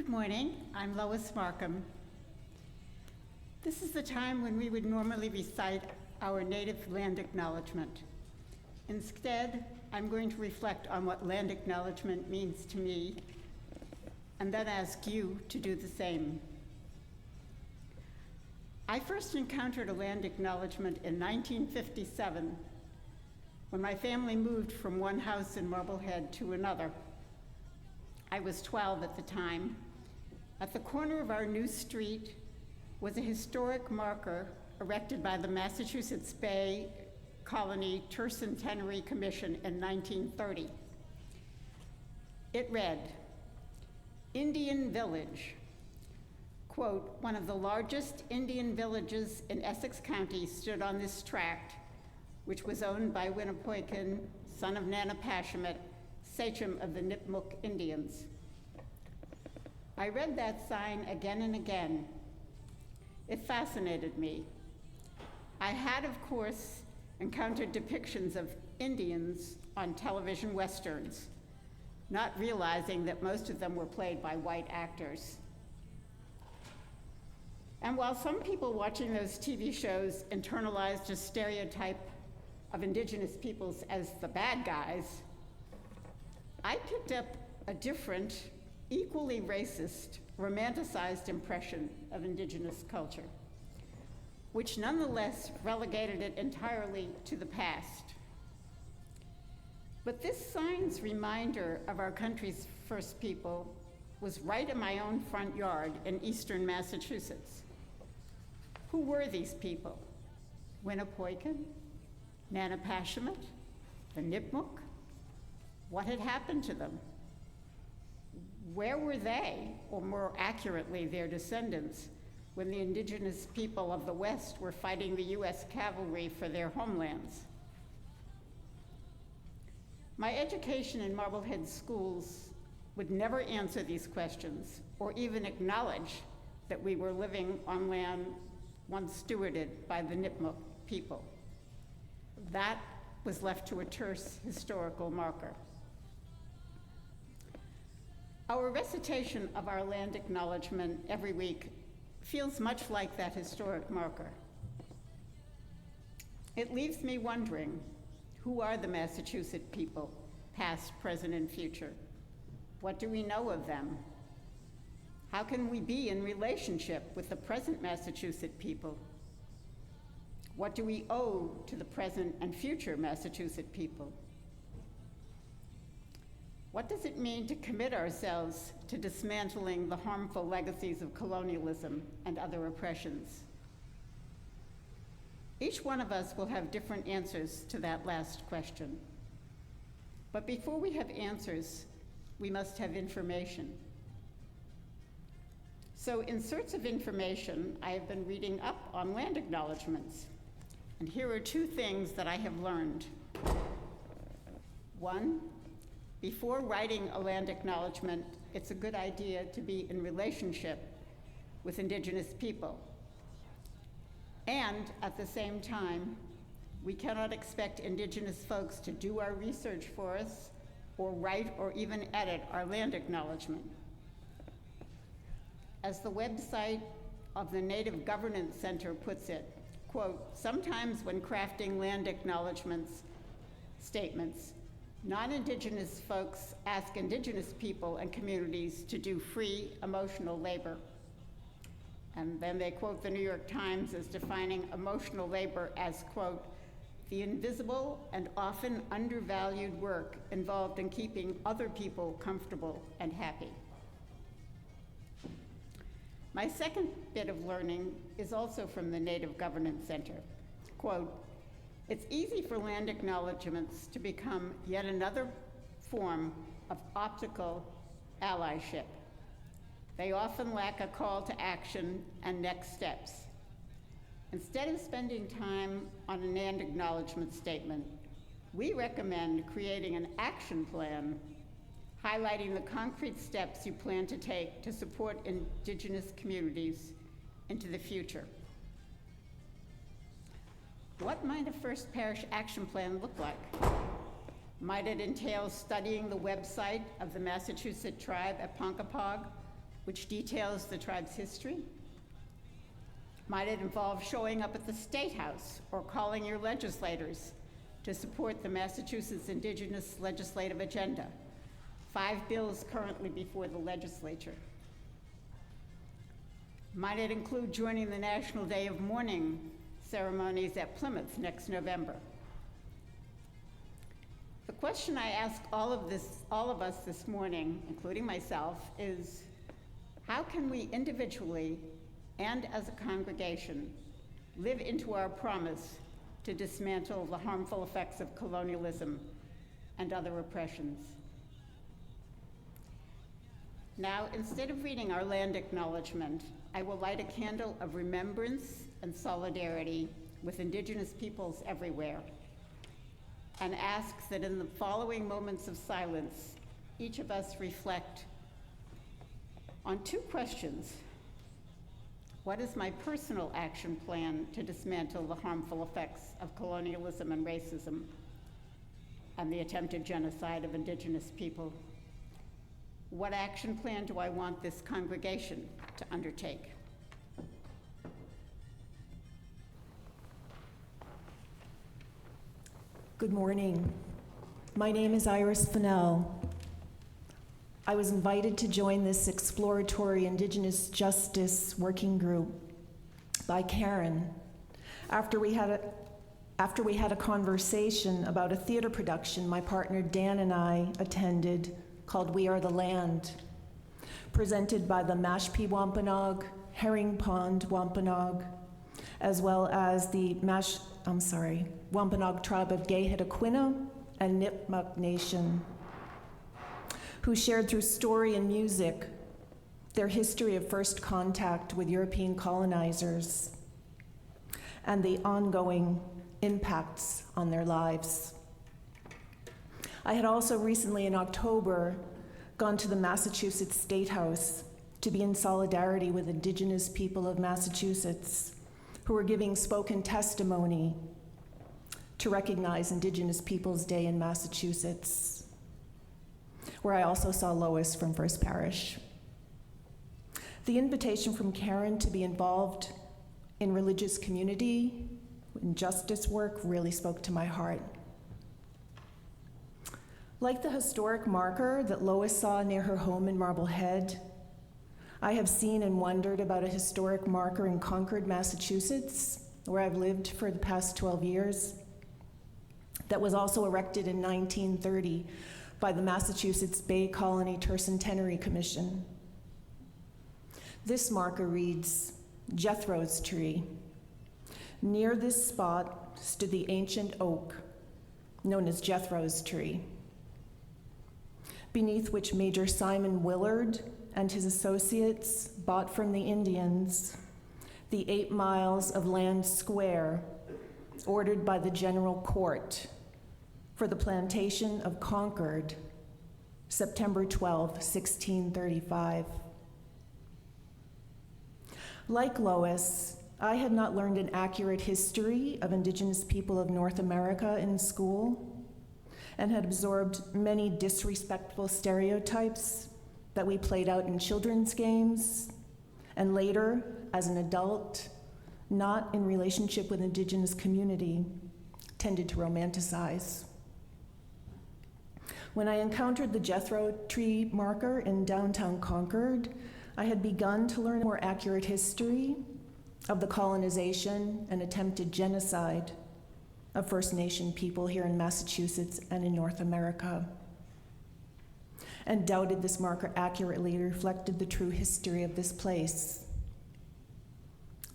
Good morning, I'm Lois Markham. This is the time when we would normally recite our native land acknowledgement. Instead, I'm going to reflect on what land acknowledgement means to me, and then ask you to do the same. I first encountered a land acknowledgement in 1957, when my family moved from one house in Marblehead to another. I was 12 at the time. At the corner of our new street was a historic marker erected by the Massachusetts Bay Colony Tercentenary Commission in 1930. It read, Indian Village. Quote, one of the largest Indian villages in Essex County stood on this tract, which was owned by Winnepoikan, son of Nanapashamet, sachem of the Nipmuc Indians. I read that sign again and again. It fascinated me. I had, of course, encountered depictions of Indians on television westerns, not realizing that most of them were played by white actors. And while some people watching those TV shows internalized a stereotype of indigenous peoples as the bad guys, I picked up a different, equally racist, romanticized impression of indigenous culture, which nonetheless relegated it entirely to the past. But this sign's reminder of our country's first people was right in my own front yard in eastern Massachusetts. Who were these people? Winnepoikan? Nanapashamet? The Nipmuc? What had happened to them? Where were they, or more accurately, their descendants, when the indigenous people of the West were fighting the US cavalry for their homelands? My education in Marblehead schools would never answer these questions, or even acknowledge that we were living on land once stewarded by the Nipmuc people. That was left to a terse historical marker. Our recitation of our land acknowledgement every week feels much like that historic marker. It leaves me wondering, who are the Massachusetts people, past, present, and future? What do we know of them? How can we be in relationship with the present Massachusetts people? What do we owe to the present and future Massachusetts people? What does it mean to commit ourselves to dismantling the harmful legacies of colonialism and other oppressions? Each one of us will have different answers to that last question. But before we have answers, we must have information. So in search of information, I have been reading up on land acknowledgements. And here are two things that I have learned. One, before writing a land acknowledgement, it's a good idea to be in relationship with indigenous people. And at the same time, we cannot expect indigenous folks to do our research for us or write or even edit our land acknowledgement. As the website of the Native Governance Center puts it, quote, sometimes when crafting land acknowledgements statements, non-Indigenous folks ask Indigenous people and communities to do free emotional labor. And then they quote the New York Times as defining emotional labor as, quote, the invisible and often undervalued work involved in keeping other people comfortable and happy. My second bit of learning is also from the Native Governance Center. Quote, it's easy for land acknowledgements to become yet another form of optical allyship. They often lack a call to action and next steps. Instead of spending time on a land acknowledgement statement, we recommend creating an action plan highlighting the concrete steps you plan to take to support Indigenous communities into the future. What might a first parish action plan look like? Might it entail studying the website of the Massachusetts tribe at Ponkapog which details the tribe's history? Might it involve showing up at the State House or calling your legislators to support the Massachusetts Indigenous legislative agenda? 5 bills currently before the legislature. Might it include joining the National Day of Mourning ceremonies at Plymouth next November? The question I ask all of us this morning, including myself, is how can we individually and as a congregation live into our promise to dismantle the harmful effects of colonialism and other oppressions? Now, instead of reading our land acknowledgement, I will light a candle of remembrance and solidarity with Indigenous peoples everywhere, and ask that in the following moments of silence, each of us reflect on 2 questions. What is my personal action plan to dismantle the harmful effects of colonialism and racism and the attempted genocide of Indigenous people? What action plan do I want this congregation to undertake? Good morning. My name is Iris Fennell. I was invited to join this exploratory Indigenous justice working group by Karen after we had a conversation about a theater production my partner Dan and I attended called We Are the Land, presented by the Mashpee Wampanoag, Herring Pond Wampanoag, as well as the Wampanoag tribe of Gayhetaquina and Nipmuc Nation, who shared through story and music their history of first contact with European colonizers and the ongoing impacts on their lives. I had also recently in October gone to the Massachusetts State House to be in solidarity with Indigenous people of Massachusetts who were giving spoken testimony to recognize Indigenous Peoples Day in Massachusetts, where I also saw Lois from First Parish. The invitation from Karen to be involved in religious community and justice work really spoke to my heart. Like the historic marker that Lois saw near her home in Marblehead, I have seen and wondered about a historic marker in Concord, Massachusetts, where I've lived for the past 12 years, that was also erected in 1930 by the Massachusetts Bay Colony Tercentenary Commission. This marker reads, Jethro's Tree. Near this spot stood the ancient oak, known as Jethro's Tree, beneath which Major Simon Willard and his associates bought from the Indians the 8 miles of land square ordered by the General Court for the plantation of Concord, September 12, 1635. Like Lois, I had not learned an accurate history of Indigenous people of North America in school and had absorbed many disrespectful stereotypes that we played out in children's games and later, as an adult, not in relationship with Indigenous community, tended to romanticize. When I encountered the Jethro Tree marker in downtown Concord, I had begun to learn a more accurate history of the colonization and attempted genocide of First Nation people here in Massachusetts and in North America, and doubted this marker accurately reflected the true history of this place.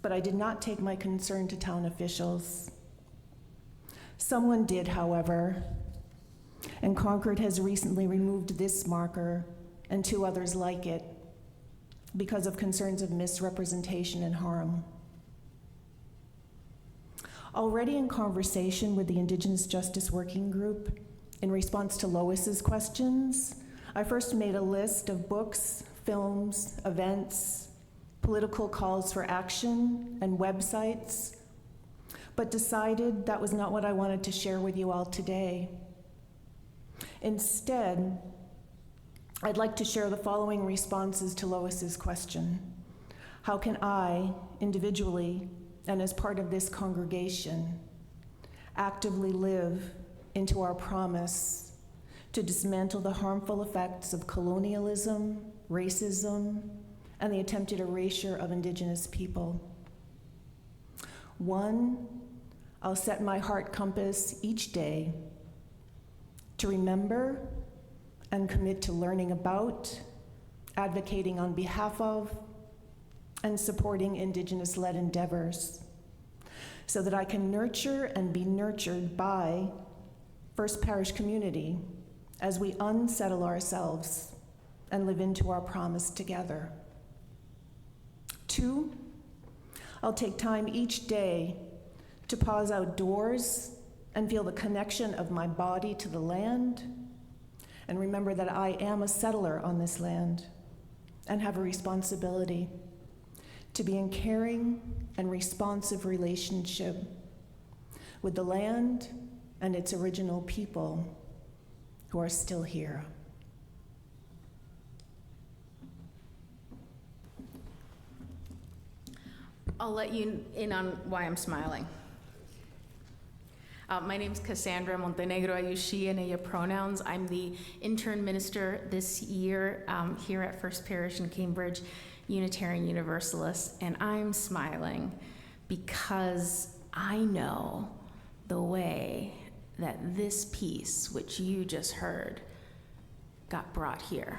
But I did not take my concern to town officials. Someone did, however, and Concord has recently removed this marker and 2 others like it because of concerns of misrepresentation and harm. Already in conversation with the Indigenous Justice Working Group, in response to Lois's questions, I first made a list of books, films, events, political calls for action, and websites, but decided that was not what I wanted to share with you all today. Instead, I'd like to share the following responses to Lois's question. How can I, individually and as part of this congregation, actively live into our promise to dismantle the harmful effects of colonialism, racism, and the attempted erasure of Indigenous people? 1, I'll set my heart compass each day to remember and commit to learning about, advocating on behalf of, and supporting Indigenous-led endeavors so that I can nurture and be nurtured by First Parish community as we unsettle ourselves and live into our promise together. 2, I'll take time each day to pause outdoors and feel the connection of my body to the land, and remember that I am a settler on this land and have a responsibility to be in caring and responsive relationship with the land and its original people who are still here. I'll let you in on why I'm smiling. My name's Cassandra Montenegro. I use she and ella pronouns. I'm the intern minister this year here at First Parish in Cambridge, Unitarian Universalist, and I'm smiling because I know the way that this piece, which you just heard, got brought here.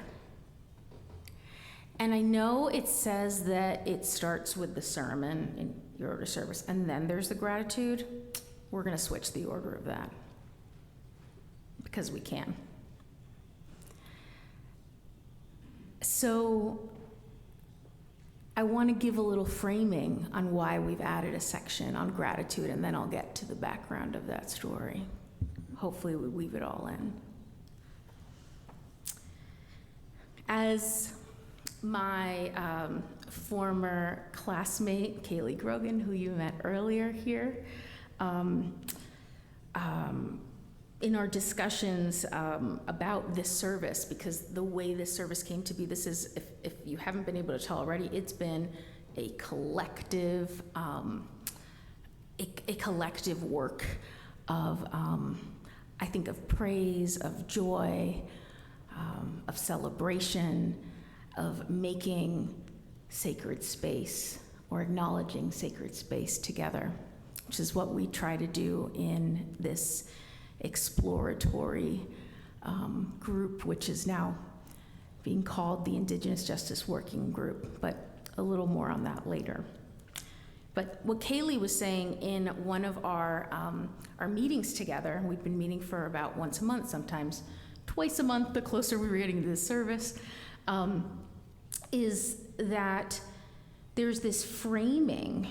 And I know it says that it starts with the sermon in your order of service, and then there's the gratitude. We're going to switch the order of that because we can. So I want to give a little framing on why we've added a section on gratitude, and then I'll get to the background of that story. Hopefully we weave it all in. As my former classmate, Kaylee Grogan, who you met earlier here, in our discussions about this service, because the way this service came to be, this is, if you haven't been able to tell already, it's been a collective, a collective work of, I think, of praise, of joy, of celebration, of making sacred space or acknowledging sacred space together, which is what we try to do in this exploratory group, which is now being called the Indigenous Justice Working Group, but a little more on that later. But what Kaylee was saying in one of our meetings together, and we've been meeting for about once a month, sometimes twice a month, the closer we were getting to this service, is that there's this framing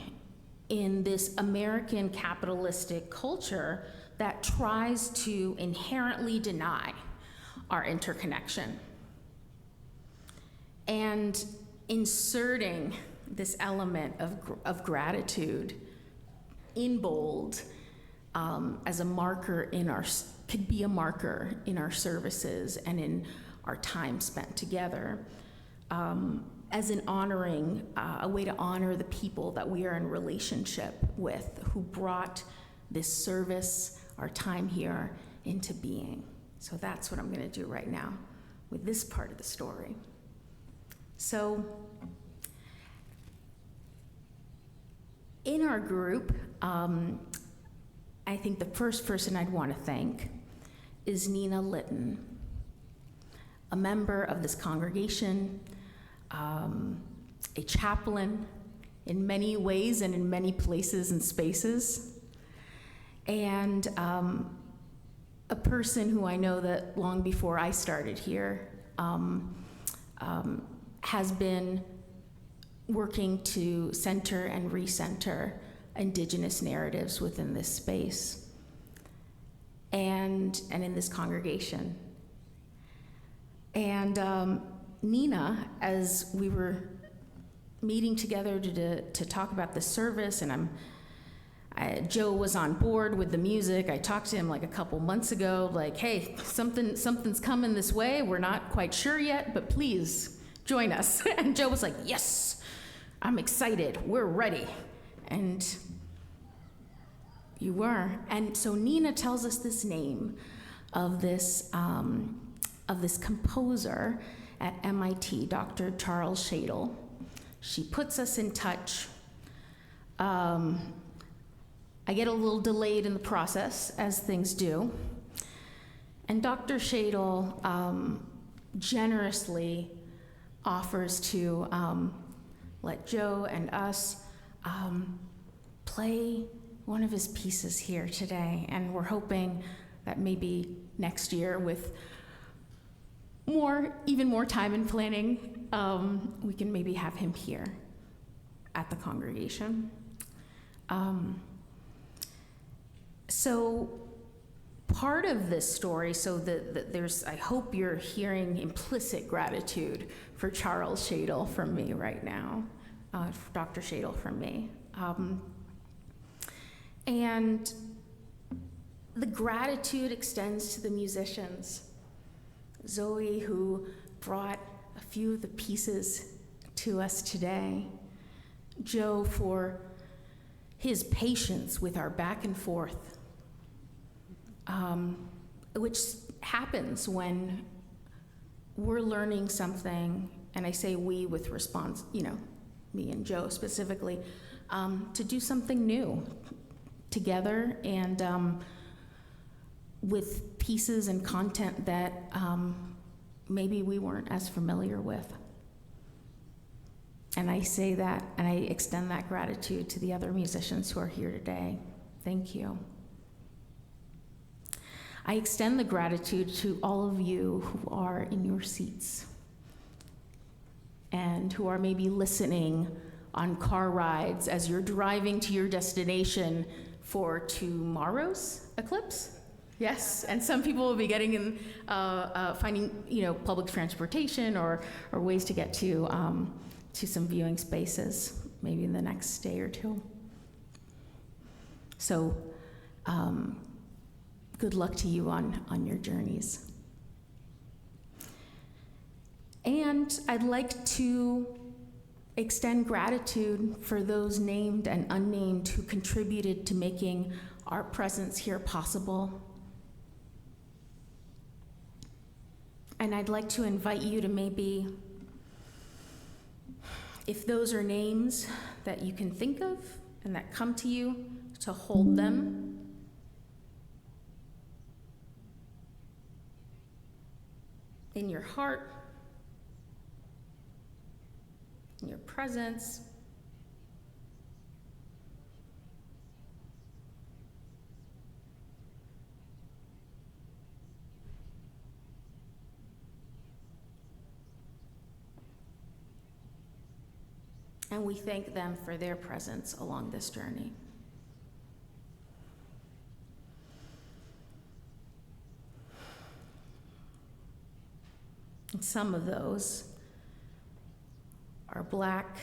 in this American capitalistic culture that tries to inherently deny our interconnection. And inserting this element of gratitude in bold as a marker in our, could be a marker in our services and in our time spent together, as an honoring, a way to honor the people that we are in relationship with, who brought this service, our time here, into being. So that's what I'm going to do right now with this part of the story. So in our group, I think the first person I'd want to thank is Nina Litton, a member of this congregation, a chaplain in many ways and in many places and spaces, and a person who I know that long before I started here has been working to center and recenter Indigenous narratives within this space and in this congregation. And Nina, as we were meeting together to talk about the service, and Joe was on board with the music. I talked to him like a couple months ago, like, hey, something's coming this way. We're not quite sure yet, but please join us. And Joe was like, yes, I'm excited. We're ready. And you were. And so Nina tells us this name of this composer at MIT, Dr. Charles Shadle. She puts us in touch. I get a little delayed in the process, as things do. And Dr. Shadle generously offers to let Joe and us play one of his pieces here today. And we're hoping that maybe next year, with even more time and planning, we can maybe have him here at the congregation. So part of this story, there's, I hope you're hearing implicit gratitude for Charles Shadle from me right now, Dr. Shadle from me. And the gratitude extends to the musicians. Zoe, who brought a few of the pieces to us today. Joe, for his patience with our back and forth, which happens when we're learning something, and I say we with response, me and Joe specifically, to do something new together, and with pieces and content that maybe we weren't as familiar with. And I say that, and I extend that gratitude to the other musicians who are here today. Thank you. I extend the gratitude to all of you who are in your seats and who are maybe listening on car rides as you're driving to your destination for tomorrow's eclipse. Yes, and some people will be getting in, finding public transportation or ways to get to some viewing spaces, maybe in the next day or two. So, good luck to you on your journeys. And I'd like to extend gratitude for those named and unnamed who contributed to making our presence here possible. And I'd like to invite you to maybe, if those are names that you can think of and that come to you, to hold them. In your heart, in your presence. And we thank them for their presence along this journey. And some of those are Black,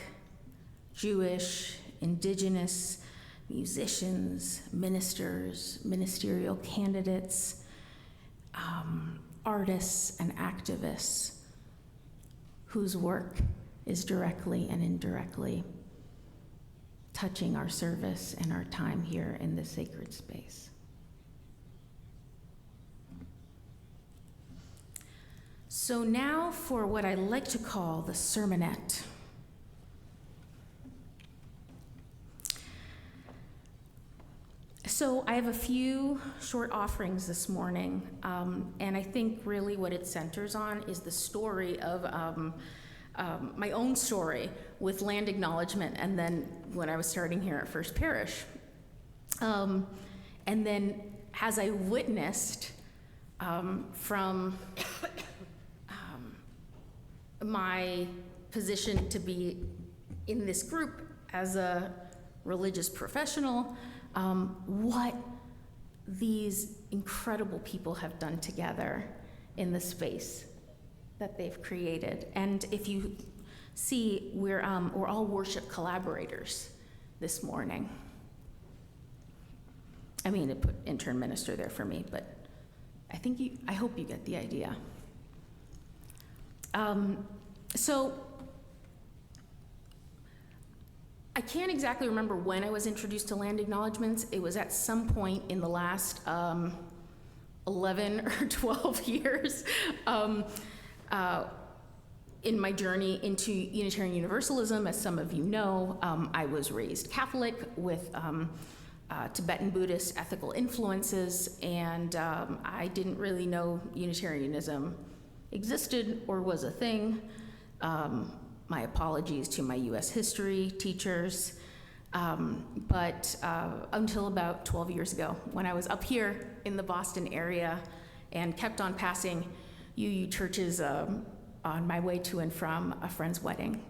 Jewish, Indigenous musicians, ministers, ministerial candidates, artists, and activists whose work is directly and indirectly touching our service and our time here in this sacred space. So now for what I like to call the sermonette. So I have a few short offerings this morning, and I think really what it centers on is the story of my own story with land acknowledgement, and then when I was starting here at First Parish. And then as I witnessed from my position to be in this group as a religious professional, what these incredible people have done together in the space that they've created. And if you see, we're all worship collaborators this morning. I mean, it put intern minister there for me, but I hope you get the idea. So I can't exactly remember when I was introduced to land acknowledgements. It was at some point in the last 11 or 12 years in my journey into Unitarian Universalism. As some of you know, I was raised Catholic with Tibetan Buddhist ethical influences, and I didn't really know Unitarianism existed or was a thing. My apologies to my US history teachers. But until about 12 years ago, when I was up here in the Boston area and kept on passing UU churches on my way to and from a friend's wedding.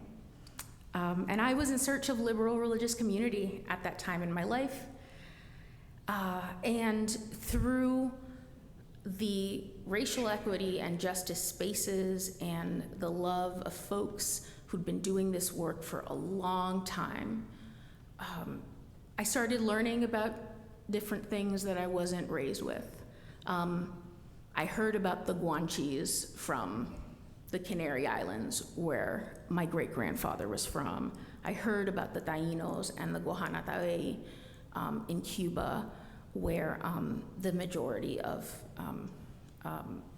And I was in search of liberal religious community at that time in my life. And through the racial equity and justice spaces and the love of folks who'd been doing this work for a long time, I started learning about different things that I wasn't raised with. I heard about the Guanches from the Canary Islands, where my great-grandfather was from. I heard about the Taínos and the Guahanatae in Cuba, where the majority of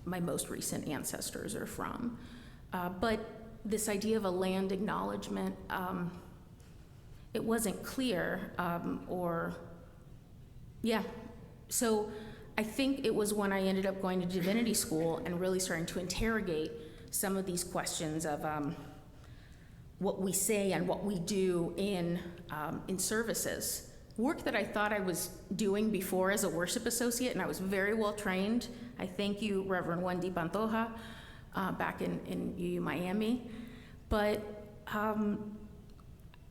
my most recent ancestors are from. But this idea of a land acknowledgement, it wasn't clear, So I think it was when I ended up going to divinity school and really starting to interrogate some of these questions of what we say and what we do in services. Work that I thought I was doing before as a worship associate, and I was very well trained. I thank you, Reverend Wendy Pantoja, back in UU Miami. But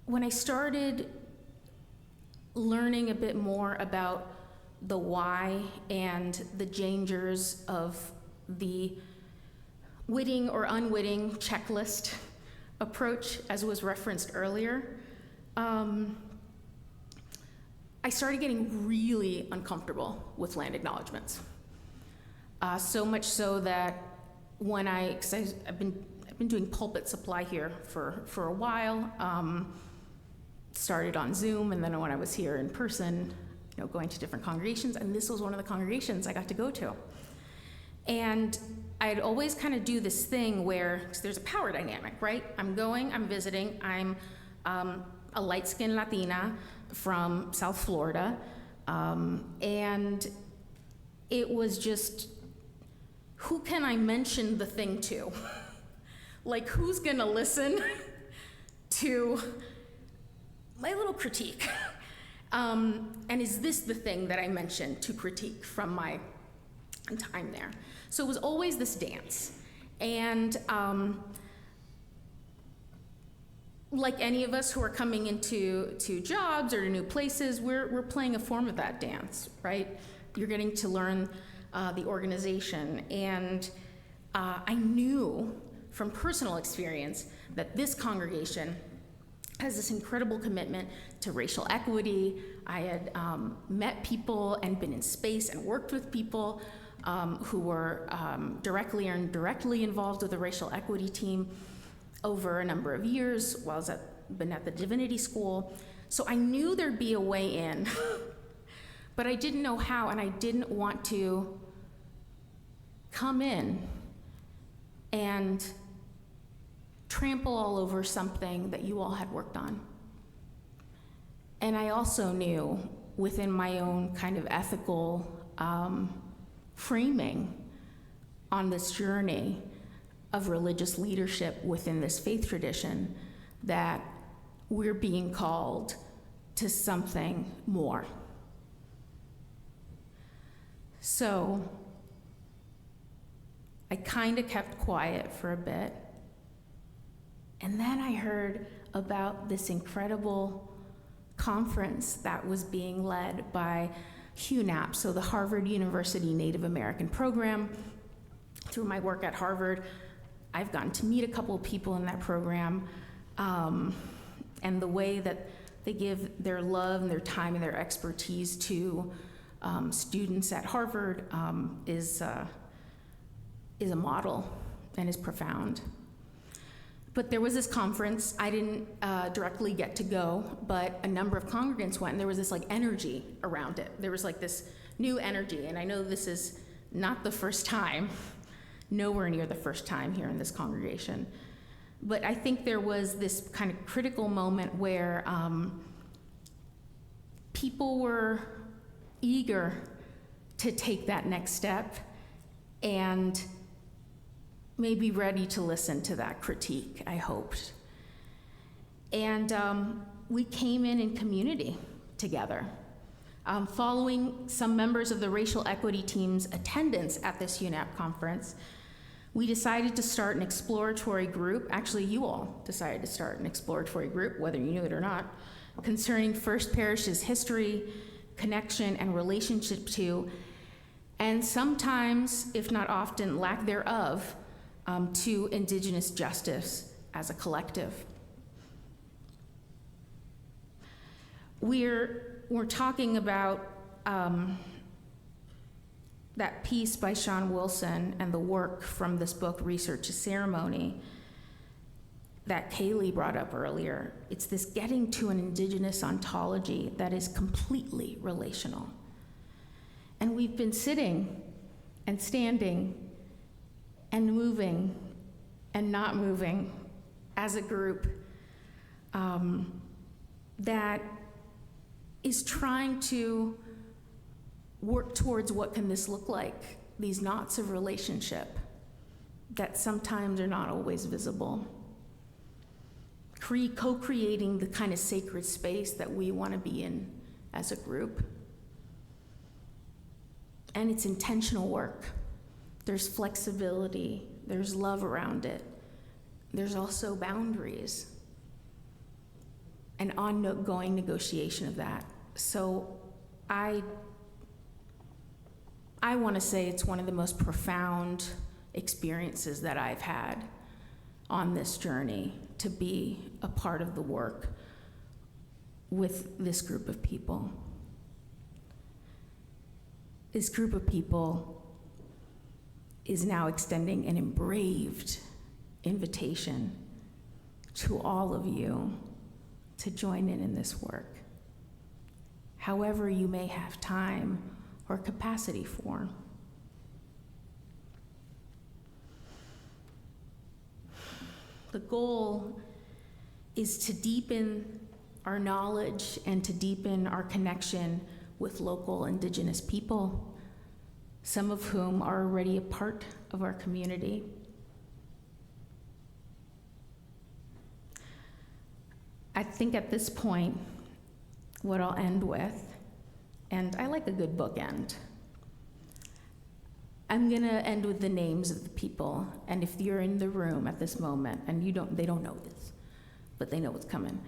when I started learning a bit more about the why and the dangers of the witting or unwitting checklist approach, as was referenced earlier, I started getting really uncomfortable with land acknowledgements. So much so that when I've been doing pulpit supply here for a while, started on Zoom, and then when I was here in person, going to different congregations, and this was one of the congregations I got to go to. And I'd always kind of do this thing where, 'cause there's a power dynamic, right? I'm visiting, I'm a light-skinned Latina from South Florida, and it was just, who can I mention the thing to? Like, who's gonna listen to my little critique? And is this the thing that I mentioned to critique from my time there? So it was always this dance. And like any of us who are coming into jobs or to new places, we're playing a form of that dance, right? You're getting to learn the organization. And I knew from personal experience that this congregation has this incredible commitment to racial equity. I had met people and been in space and worked with people who were directly or indirectly involved with the racial equity team over a number of years while I been at the divinity school. So I knew there'd be a way in, but I didn't know how, and I didn't want to come in and trample all over something that you all had worked on. And I also knew within my own kind of ethical framing on this journey of religious leadership within this faith tradition that we're being called to something more. So I kind of kept quiet for a bit. And then I heard about this incredible conference that was being led by HUNAP, so the Harvard University Native American Program. Through my work at Harvard, I've gotten to meet a couple of people in that program, and the way that they give their love and their time and their expertise to students at Harvard is a model and is profound. But there was this conference. I didn't directly get to go, but a number of congregants went, and there was this like energy around it. There was like this new energy, and I know this is not the first time, nowhere near the first time here in this congregation. But I think there was this kind of critical moment where people were eager to take that next step and maybe ready to listen to that critique, I hoped. And we came in community together. Following some members of the racial equity team's attendance at this UNAP conference, we decided to start an exploratory group. Actually, you all decided to start an exploratory group, whether you knew it or not, concerning First Parish's history, connection, and relationship to, and sometimes, if not often, lack thereof, to Indigenous justice as a collective. We're talking about that piece by Sean Wilson and the work from this book, Research is Ceremony, that Kaylee brought up earlier. It's this getting to an Indigenous ontology that is completely relational. And we've been sitting and standing and moving and not moving as a group that is trying to work towards what can this look like, these knots of relationship that sometimes are not always visible. Co-creating the kind of sacred space that we want to be in as a group. And it's intentional work. There's flexibility, there's love around it. There's also boundaries and ongoing negotiation of that. So I want to say it's one of the most profound experiences that I've had on this journey to be a part of the work with this group of people. This group of people is now extending an engraved invitation to all of you to join in this work, however you may have time or capacity for. The goal is to deepen our knowledge and to deepen our connection with local Indigenous people, some of whom are already a part of our community. I think at this point, what I'll end with, and I like a good bookend, I'm gonna end with the names of the people, and if you're in the room at this moment, and they don't know this, but they know what's coming,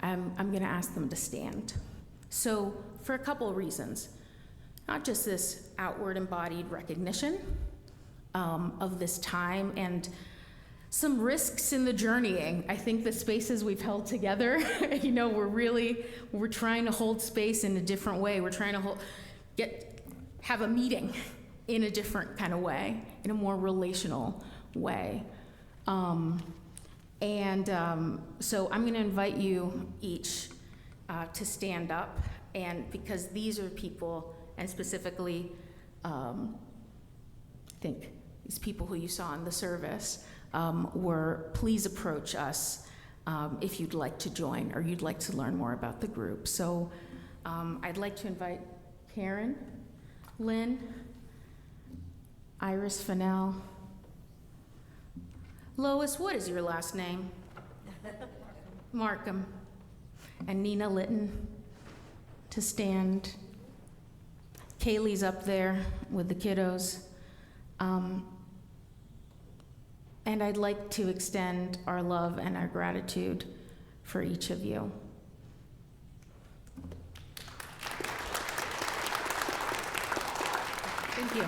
I'm gonna ask them to stand. So, for a couple of reasons, not just this outward embodied recognition of this time and some risks in the journeying. I think the spaces we've held together, we're trying to hold space in a different way. We're trying to have a meeting in a different kind of way, in a more relational way. So I'm gonna invite you each to stand up, and because these are people, and specifically, I think these people who you saw in the service, please approach us if you'd like to join or you'd like to learn more about the group. So I'd like to invite Karen, Lynn, Iris Fennell, Lois, what is your last name? Markham, and Nina Litton to stand. Kaylee's up there with the kiddos. And I'd like to extend our love and our gratitude for each of you. Thank you.